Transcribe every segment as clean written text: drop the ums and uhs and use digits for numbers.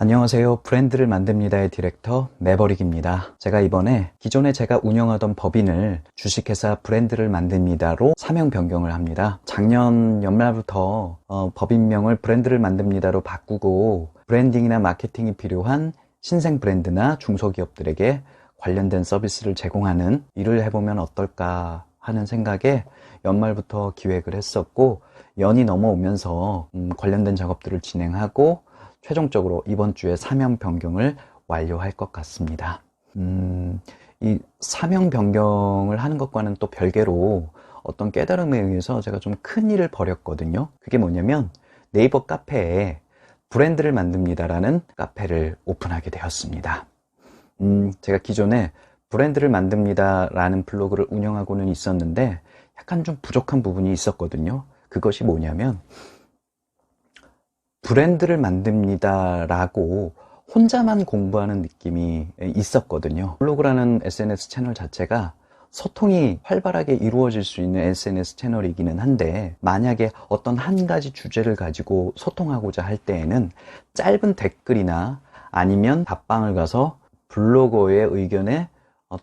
안녕하세요. 브랜드를 만듭니다의 디렉터 매버릭입니다. 제가 이번에 기존에 제가 운영하던 법인을 주식회사 브랜드를 만듭니다로 사명 변경을 합니다. 작년 연말부터 법인명을 브랜드를 만듭니다로 바꾸고 브랜딩이나 마케팅이 필요한 신생 브랜드나 중소기업들에게 관련된 서비스를 제공하는 일을 해보면 어떨까 하는 생각에 연말부터 기획을 했었고, 연이 넘어오면서 관련된 작업들을 진행하고 최종적으로 이번 주에 사명 변경을 완료할 것 같습니다. 이 사명 변경을 하는 것과는 또 별개로 어떤 깨달음에 의해서 제가 좀 큰 일을 벌였거든요. 그게 뭐냐면 네이버 카페에 브랜드를 만듭니다라는 카페를 오픈하게 되었습니다. 제가 기존에 브랜드를 만듭니다라는 블로그를 운영하고는 있었는데 약간 좀 부족한 부분이 있었거든요. 그것이 뭐냐면 브랜드를 만듭니다라고 혼자만 공부하는 느낌이 있었거든요. 블로그라는 SNS 채널 자체가 소통이 활발하게 이루어질 수 있는 SNS 채널이기는 한데, 만약에 어떤 한 가지 주제를 가지고 소통하고자 할 때에는 짧은 댓글이나 아니면 답방을 가서 블로거의 의견에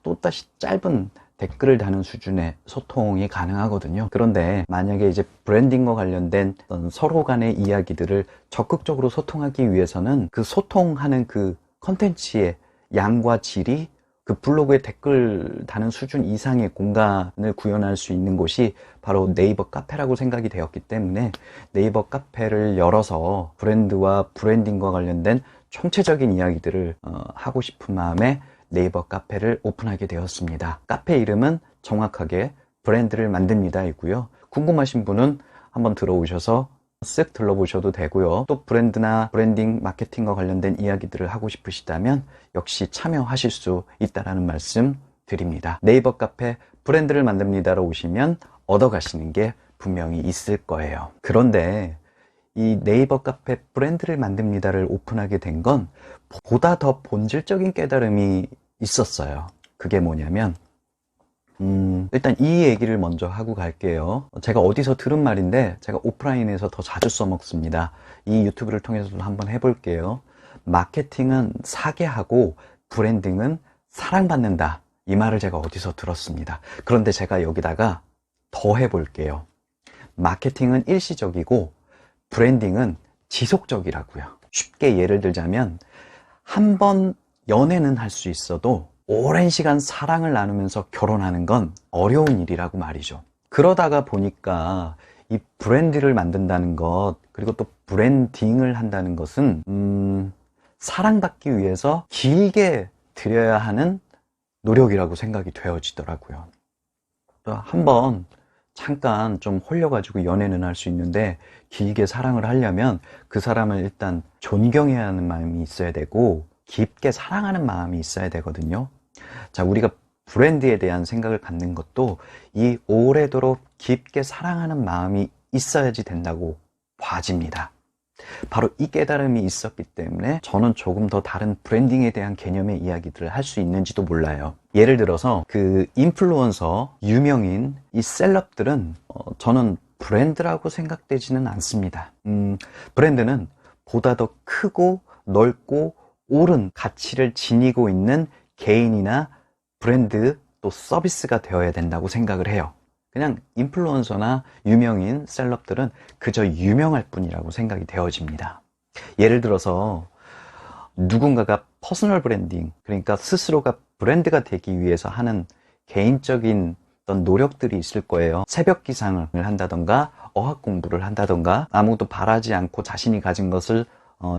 또다시 짧은 댓글을 다는 수준의 소통이 가능하거든요. 그런데 만약에 이제 브랜딩과 관련된 서로 간의 이야기들을 적극적으로 소통하기 위해서는 그 소통하는 그 컨텐츠의 양과 질이 그 블로그에 댓글 다는 수준 이상의 공간을 구현할 수 있는 곳이 바로 네이버 카페라고 생각이 되었기 때문에 네이버 카페를 열어서 브랜드와 브랜딩과 관련된 총체적인 이야기들을 하고 싶은 마음에 네이버 카페를 오픈하게 되었습니다. 카페 이름은 정확하게 브랜드를 만듭니다 이고요. 궁금하신 분은 한번 들어오셔서 쓱 둘러보셔도 되고요. 또 브랜드나 브랜딩, 마케팅과 관련된 이야기들을 하고 싶으시다면 역시 참여하실 수 있다는 말씀 드립니다. 네이버 카페 브랜드를 만듭니다로 오시면 얻어가시는 게 분명히 있을 거예요. 그런데 이 네이버 카페 브랜드를 만듭니다를 오픈하게 된 건 보다 더 본질적인 깨달음이 있었어요. 그게 뭐냐면 일단 이 얘기를 먼저 하고 갈게요. 제가 어디서 들은 말인데 제가 오프라인에서 더 자주 써먹습니다. 이 유튜브를 통해서도 한번 해볼게요. 마케팅은 사게 하고 브랜딩은 사랑받는다. 이 말을 제가 어디서 들었습니다. 그런데 제가 여기다가 더 해볼게요. 마케팅은 일시적이고 브랜딩은 지속적이라고요. 쉽게 예를 들자면 한 번 연애는 할 수 있어도 오랜 시간 사랑을 나누면서 결혼하는 건 어려운 일이라고 말이죠. 그러다가 보니까 이 브랜드를 만든다는 것, 그리고 또 브랜딩을 한다는 것은 사랑받기 위해서 길게 들여야 하는 노력이라고 생각이 되어지더라고요. 한번 잠깐 좀 홀려가지고 연애는 할 수 있는데 길게 사랑을 하려면 그 사람을 일단 존경해야 하는 마음이 있어야 되고 깊게 사랑하는 마음이 있어야 되거든요. 자, 우리가 브랜드에 대한 생각을 갖는 것도 이 오래도록 깊게 사랑하는 마음이 있어야지 된다고 봐집니다. 바로 이 깨달음이 있었기 때문에 저는 조금 더 다른 브랜딩에 대한 개념의 이야기들을 할 수 있는지도 몰라요. 예를 들어서 그 인플루언서, 유명인, 이 셀럽들은 저는 브랜드라고 생각되지는 않습니다. 브랜드는 보다 더 크고 넓고 옳은 가치를 지니고 있는 개인이나 브랜드 또 서비스가 되어야 된다고 생각을 해요. 그냥 인플루언서나 유명인, 셀럽들은 그저 유명할 뿐이라고 생각이 되어집니다. 예를 들어서 누군가가 퍼스널 브랜딩, 그러니까 스스로가 브랜드가 되기 위해서 하는 개인적인 어떤 노력들이 있을 거예요. 새벽 기상을 한다던가 어학 공부를 한다던가 아무도 바라지 않고 자신이 가진 것을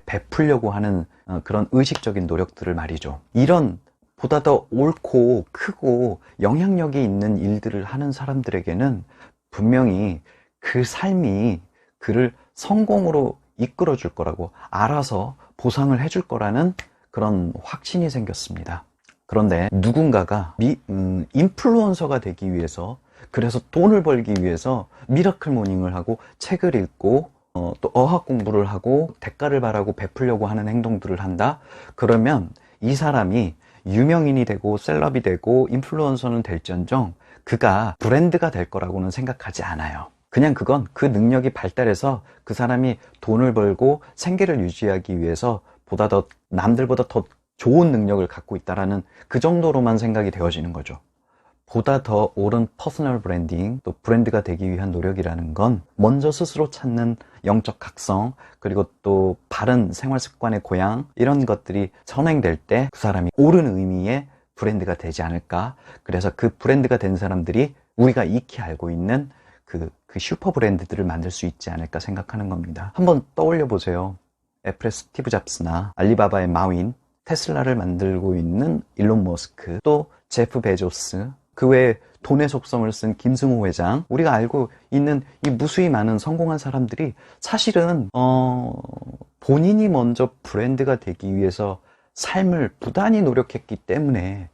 베풀려고 하는 그런 의식적인 노력들을 말이죠. 이런 보다 더 옳고 크고 영향력이 있는 일들을 하는 사람들에게는 분명히 그 삶이 그를 성공으로 이끌어 줄 거라고, 알아서 보상을 해줄 거라는 그런 확신이 생겼습니다. 그런데 누군가가 인플루언서가 되기 위해서, 그래서 돈을 벌기 위해서 미라클 모닝을 하고 책을 읽고 또 어학 공부를 하고 대가를 바라고 베풀려고 하는 행동들을 한다? 그러면 이 사람이 유명인이 되고 셀럽이 되고 인플루언서는 될지언정 그가 브랜드가 될 거라고는 생각하지 않아요. 그냥 그건 그 능력이 발달해서 그 사람이 돈을 벌고 생계를 유지하기 위해서 보다 더 남들보다 더 좋은 능력을 갖고 있다라는 그 정도로만 생각이 되어지는 거죠. 보다 더 옳은 퍼스널 브랜딩, 또 브랜드가 되기 위한 노력이라는 건 먼저 스스로 찾는 영적 각성, 그리고 또 바른 생활 습관의 고양, 이런 것들이 선행될 때 그 사람이 옳은 의미의 브랜드가 되지 않을까. 그래서 그 브랜드가 된 사람들이 우리가 익히 알고 있는 그 슈퍼 브랜드들을 만들 수 있지 않을까 생각하는 겁니다. 한번 떠올려 보세요. 애플의 스티브 잡스나 알리바바의 마윈, 테슬라를 만들고 있는 일론 머스크, 또 제프 베조스, 그 외에 돈의 속성을 쓴 김승호 회장, 우리가 알고 있는 이 무수히 많은 성공한 사람들이 사실은 본인이 먼저 브랜드가 되기 위해서 삶을 부단히 노력했기 때문에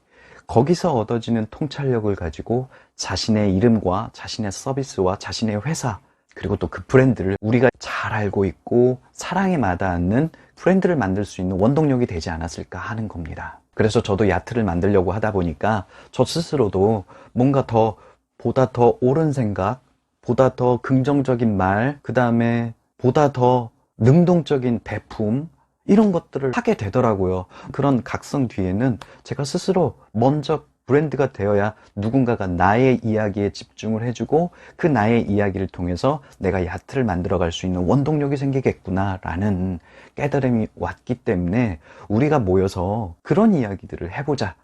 거기서 얻어지는 통찰력을 가지고 자신의 이름과 자신의 서비스와 자신의 회사, 그리고 또 그 브랜드를 우리가 잘 알고 있고 사랑에 마다않는 브랜드를 만들 수 있는 원동력이 되지 않았을까 하는 겁니다. 그래서 저도 야트를 만들려고 하다 보니까 저 스스로도 뭔가 보다 더 옳은 생각, 보다 더 긍정적인 말, 그 다음에 보다 더 능동적인 배품, 이런 것들을 하게 되더라고요. 그런 각성 뒤에는 제가 스스로 먼저 브랜드가 되어야 누군가가 나의 이야기에 집중을 해주고 그 나의 이야기를 통해서 내가 야트를 만들어갈 수 있는 원동력이 생기겠구나라는 깨달음이 왔기 때문에 우리가 모여서 그런 이야기들을 해보자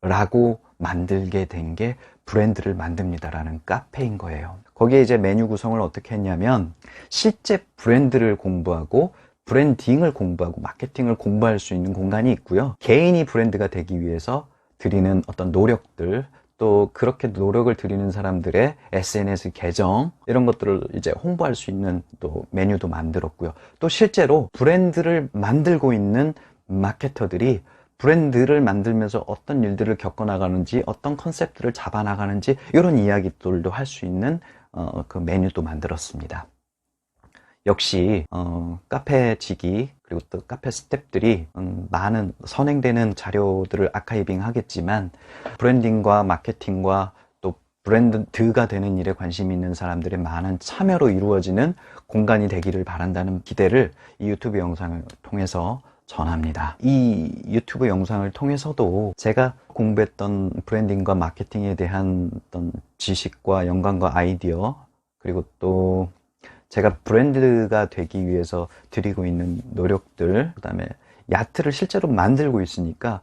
라고 만들게 된 게 브랜드를 만듭니다라는 카페인 거예요. 거기에 이제 메뉴 구성을 어떻게 했냐면 실제 브랜드를 공부하고 브랜딩을 공부하고 마케팅을 공부할 수 있는 공간이 있고요. 개인이 브랜드가 되기 위해서 드리는 어떤 노력들, 또 그렇게 노력을 드리는 사람들의 SNS 계정, 이런 것들을 이제 홍보할 수 있는 또 메뉴도 만들었고요. 또 실제로 브랜드를 만들고 있는 마케터들이 브랜드를 만들면서 어떤 일들을 겪어나가는지, 어떤 컨셉들을 잡아나가는지, 이런 이야기들도 할 수 있는 그 메뉴도 만들었습니다. 역시 카페직이 그리고 또 카페 스태프들이 많은 선행되는 자료들을 아카이빙 하겠지만 브랜딩과 마케팅과 또 브랜드가 되는 일에 관심 있는 사람들의 많은 참여로 이루어지는 공간이 되기를 바란다는 기대를 이 유튜브 영상을 통해서 전합니다. 이 유튜브 영상을 통해서도 제가 공부했던 브랜딩과 마케팅에 대한 어떤 지식과 영감과 아이디어, 그리고 또 제가 브랜드가 되기 위해서 드리고 있는 노력들, 그 다음에 야트를 실제로 만들고 있으니까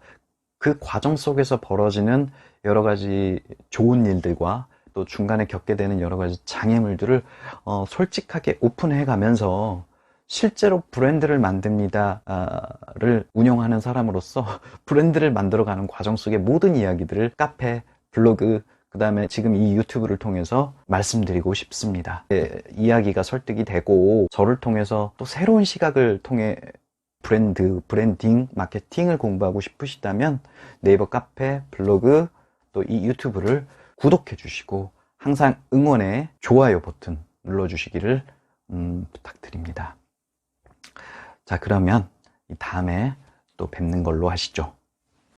그 과정 속에서 벌어지는 여러 가지 좋은 일들과 또 중간에 겪게 되는 여러 가지 장애물들을 솔직하게 오픈해 가면서 실제로 브랜드를 만듭니다를 운영하는 사람으로서 브랜드를 만들어가는 과정 속의 모든 이야기들을 카페, 블로그, 그 다음에 지금 이 유튜브를 통해서 말씀드리고 싶습니다. 이야기가 설득이 되고 저를 통해서 또 새로운 시각을 통해 브랜딩, 마케팅을 공부하고 싶으시다면 네이버 카페, 블로그, 또 이 유튜브를 구독해 주시고 항상 응원의 좋아요 버튼 눌러주시기를 부탁드립니다. 자, 그러면 다음에 또 뵙는 걸로 하시죠.